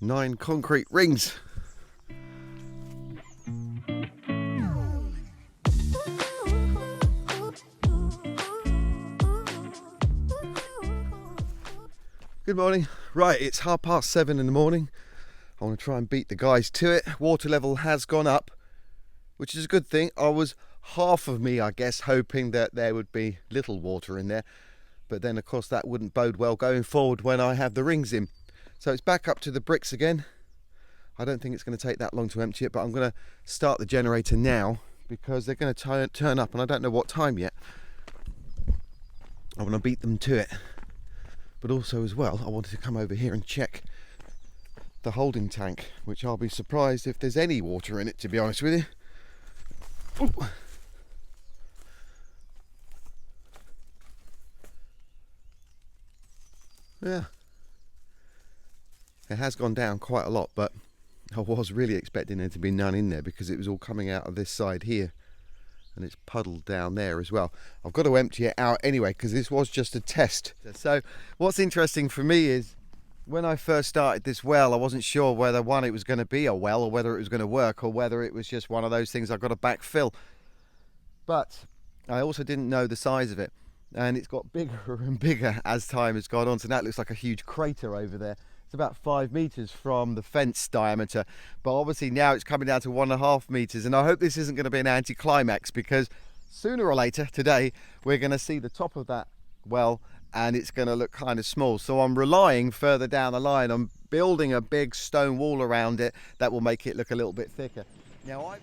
9 concrete rings. Good morning. Right, it's 7:30 in the morning. I want to try and beat the guys to it. Water level has gone up, which is a good thing. I was half of me, I guess, hoping that there would be little water in there. But then, of course, that wouldn't bode well going forward when I have the rings in. So it's back up to the bricks again. I don't think it's going to take that long to empty it, but I'm going to start the generator now because they're going to turn up and I don't know what time yet. I want to beat them to it. But also as well, I wanted to come over here and check the holding tank, which I'll be surprised if there's any water in it, to be honest with you. Ooh. Yeah, it has gone down quite a lot, but I was really expecting there to be none in there because it was all coming out of this side here and it's puddled down there as well. I've got to empty it out anyway because this was just a test. So what's interesting for me is when I first started this well, I wasn't sure whether it was going to be a well or whether it was going to work or whether it was just one of those things I've got to backfill. But I also didn't know the size of it. And it's got bigger and bigger as time has gone on. So now it looks like a huge crater over there. It's about 5 meters from the fence diameter. But obviously now it's coming down to 1.5 meters. And I hope this isn't going to be an anticlimax because sooner or later today, we're going to see the top of that well and it's going to look kind of small. So I'm relying further down the line on building a big stone wall around it that will make it look a little bit thicker. Now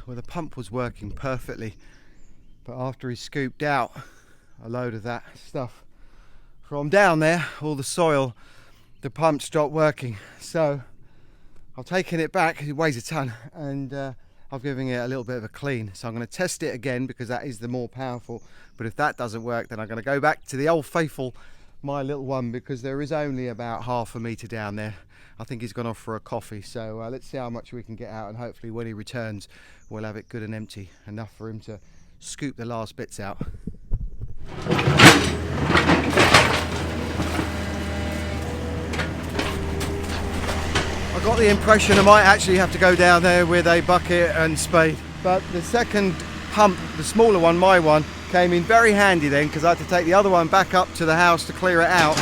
well, the pump was working perfectly, but after he scooped out a load of that stuff from down there, all the soil, the pump stopped working. So I've taken it back, it weighs a ton, and I'm giving it a little bit of a clean. So I'm going to test it again because that is the more powerful, but if that doesn't work then I'm going to go back to the old faithful My Little One because there is only about 1/2 meter down there. I think he's gone off for a coffee, so let's see how much we can get out, and hopefully when he returns we'll have it good and empty, enough for him to scoop the last bits out. I got the impression I might actually have to go down there with a bucket and spade, but the second pump, the smaller one, my one, came in very handy then because I had to take the other one back up to the house to clear it out,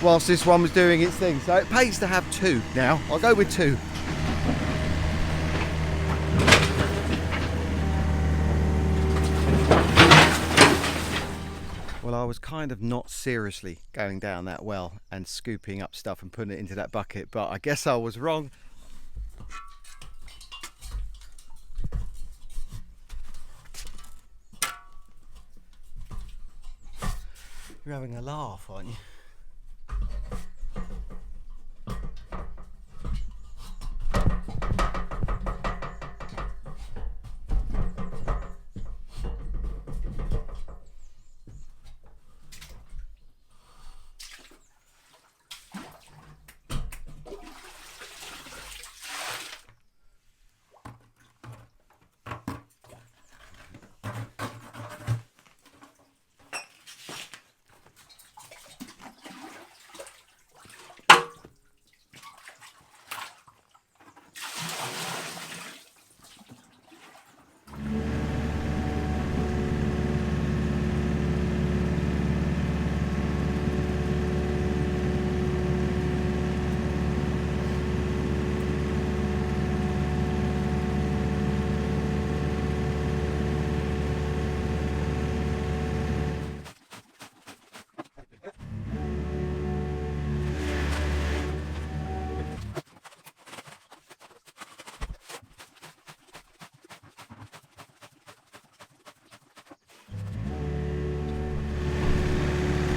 whilst this one was doing its thing. So it pays to have two now. I'll go with two. Well, I was kind of not seriously going down that well and scooping up stuff and putting it into that bucket, but I guess I was wrong. You're having a laugh, aren't you?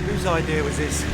Whose idea was this?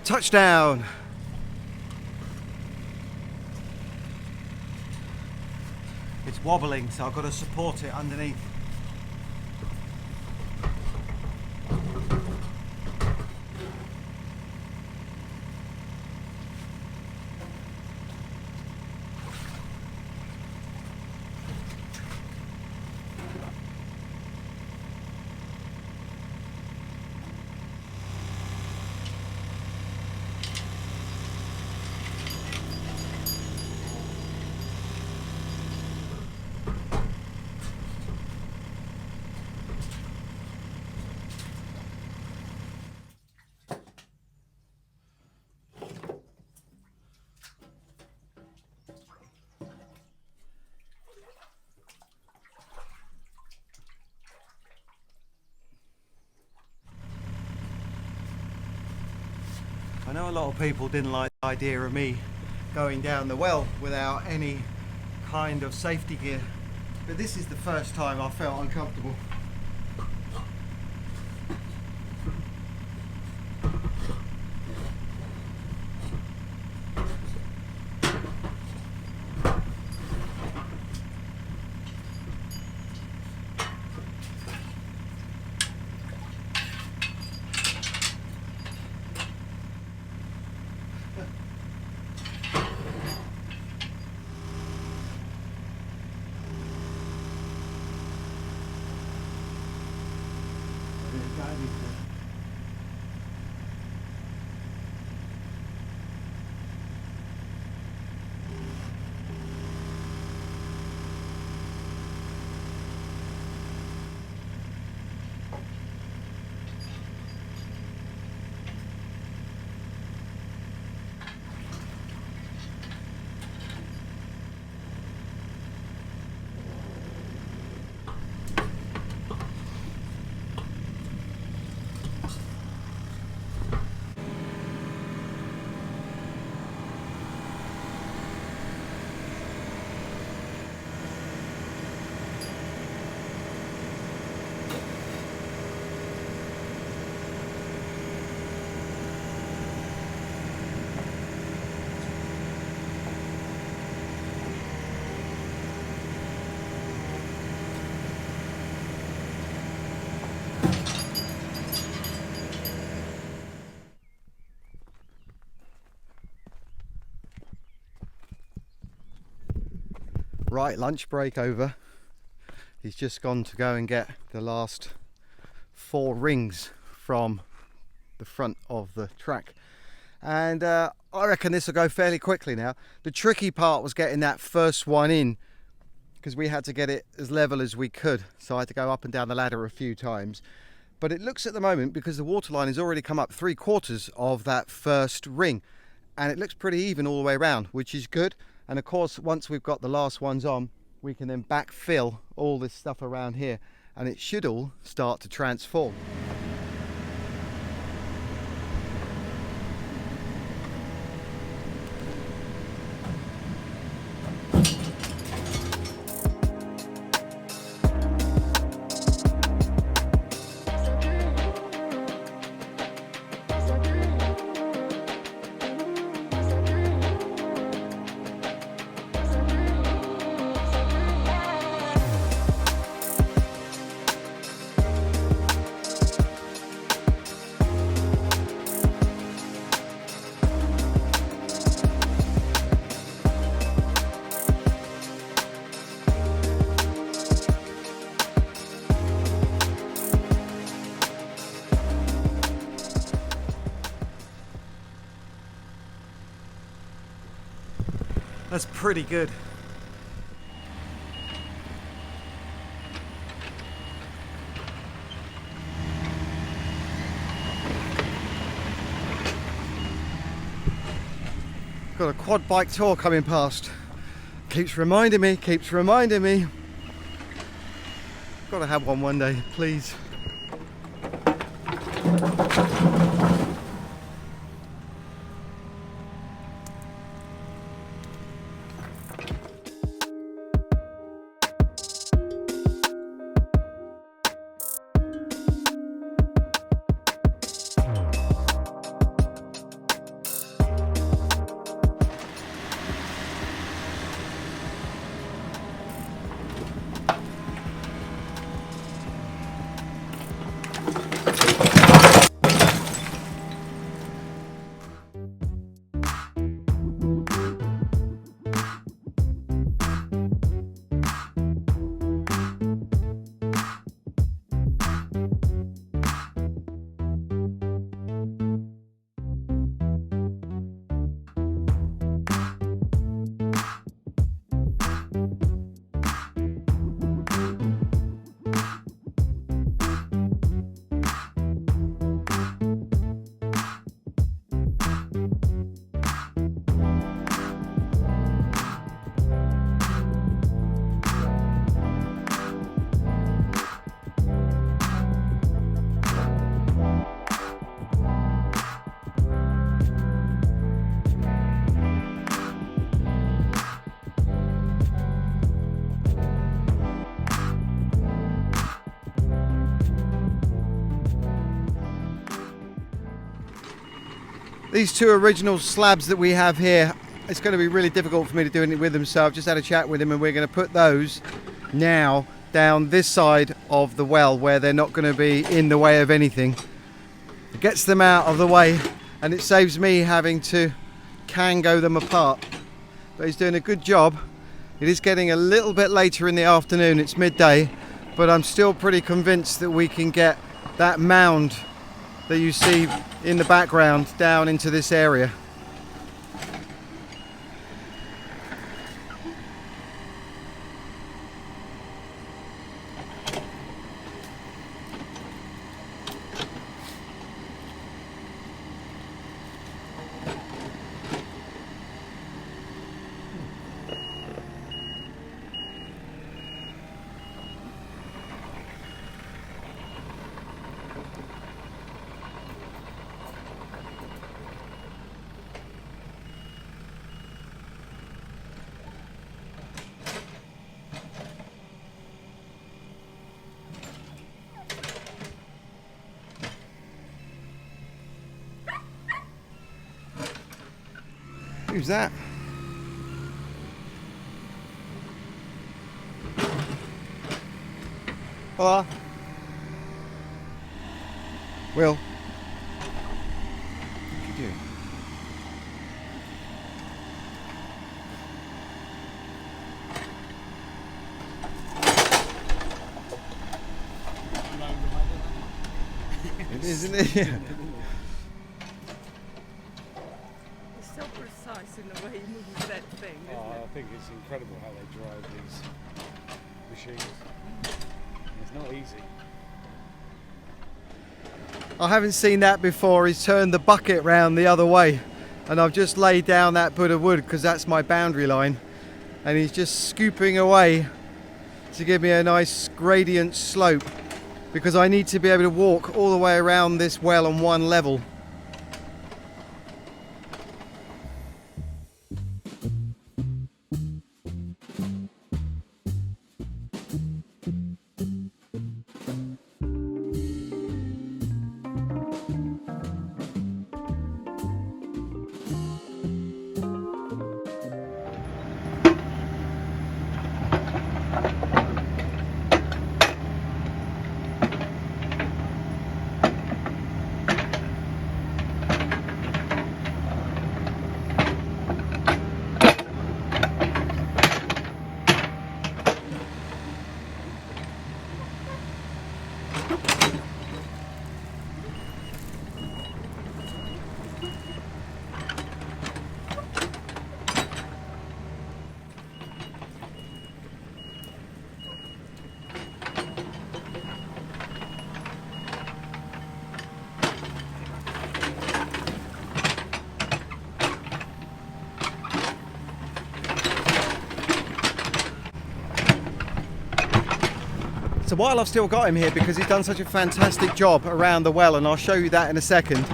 Touchdown! It's wobbling, so I've got to support it underneath. I know a lot of people didn't like the idea of me going down the well without any kind of safety gear, but this is the first time I felt uncomfortable. Right, lunch break over. He's just gone to go and get the last 4 rings from the front of the track, and I reckon this will go fairly quickly now. The tricky part was getting that first one in, because we had to get it as level as we could, so I had to go up and down the ladder a few times. But it looks at the moment, because the waterline has already come up 3/4 of that first ring, and it looks pretty even all the way around, which is good. And of course, once we've got the last ones on, we can then backfill all this stuff around here, and it should all start to transform. That's pretty good. Got a quad bike tour coming past. Keeps reminding me. Gotta have one day, please. These 2 original slabs that we have here, it's going to be really difficult for me to do anything with them, so I've just had a chat with him, and we're going to put those now down this side of the well where they're not going to be in the way of anything. It gets them out of the way, and it saves me having to kango them apart. But he's doing a good job. It is getting a little bit later in the afternoon, it's midday, but I'm still pretty convinced that we can get that mound that you see in the background down into this area. Who's that? Hello? Will? What are you doing? isn't it? Yeah. It's so precise in the way he moves that thing, isn't it? I think it's incredible how they drive these machines. It's not easy. I haven't seen that before. He's turned the bucket round the other way, and I've just laid down that bit of wood because that's my boundary line, and he's just scooping away to give me a nice gradient slope, because I need to be able to walk all the way around this well on one level. So while I've still got him here, because he's done such a fantastic job around the well, and I'll show you that in a second,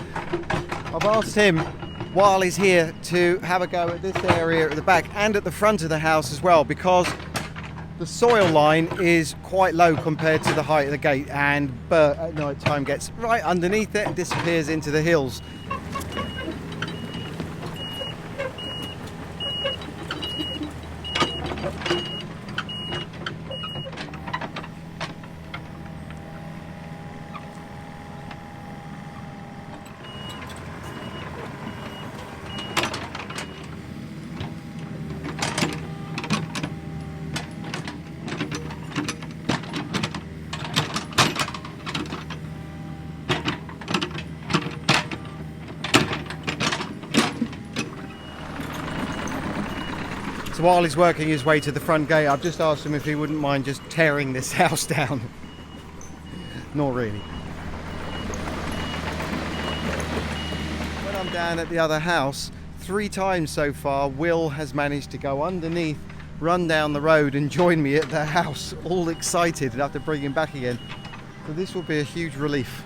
I've asked him while he's here to have a go at this area at the back and at the front of the house as well, because the soil line is quite low compared to the height of the gate, and Bert at night time gets right underneath it and disappears into the hills. So while he's working his way to the front gate, I've just asked him if he wouldn't mind just tearing this house down. Not really. When I'm down at the other house, 3 times so far, Will has managed to go underneath, run down the road and join me at the house, all excited, and have to bring him back again. So this will be a huge relief.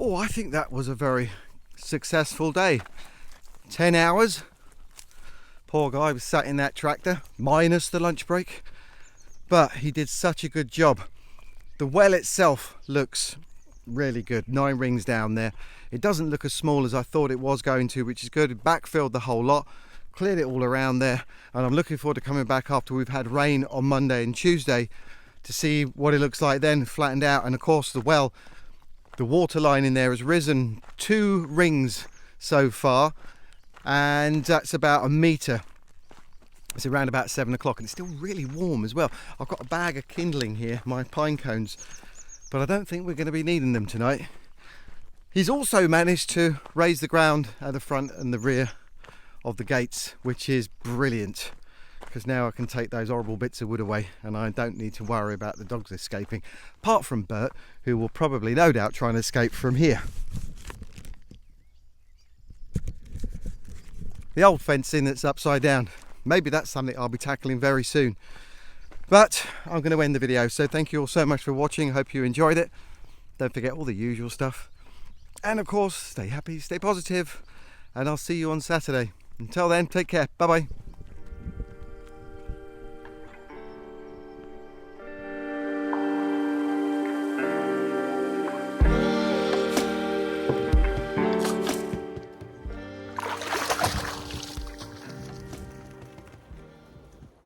Oh, I think that was a very successful day. 10 hours. Poor guy was sat in that tractor, minus the lunch break. But he did such a good job. The well itself looks really good. 9 rings down there. It doesn't look as small as I thought it was going to, which is good. It backfilled the whole lot, cleared it all around there. And I'm looking forward to coming back after we've had rain on Monday and Tuesday to see what it looks like then, flattened out. And of course the well, the water line in there has risen 2 rings so far, and that's about 1 metre. It's around about 7 o'clock and it's still really warm as well. I've got a bag of kindling here, my pine cones, but I don't think we're going to be needing them tonight. He's also managed to raise the ground at the front and the rear of the gates, which is brilliant, because now I can take those horrible bits of wood away and I don't need to worry about the dogs escaping, apart from Bert, who will probably no doubt try and escape from here. The old fencing that's upside down, maybe that's something I'll be tackling very soon. But I'm going to end the video, so thank you all so much for watching. I hope you enjoyed it. Don't forget all the usual stuff. And of course, stay happy, stay positive, and I'll see you on Saturday. Until then, take care. Bye-bye.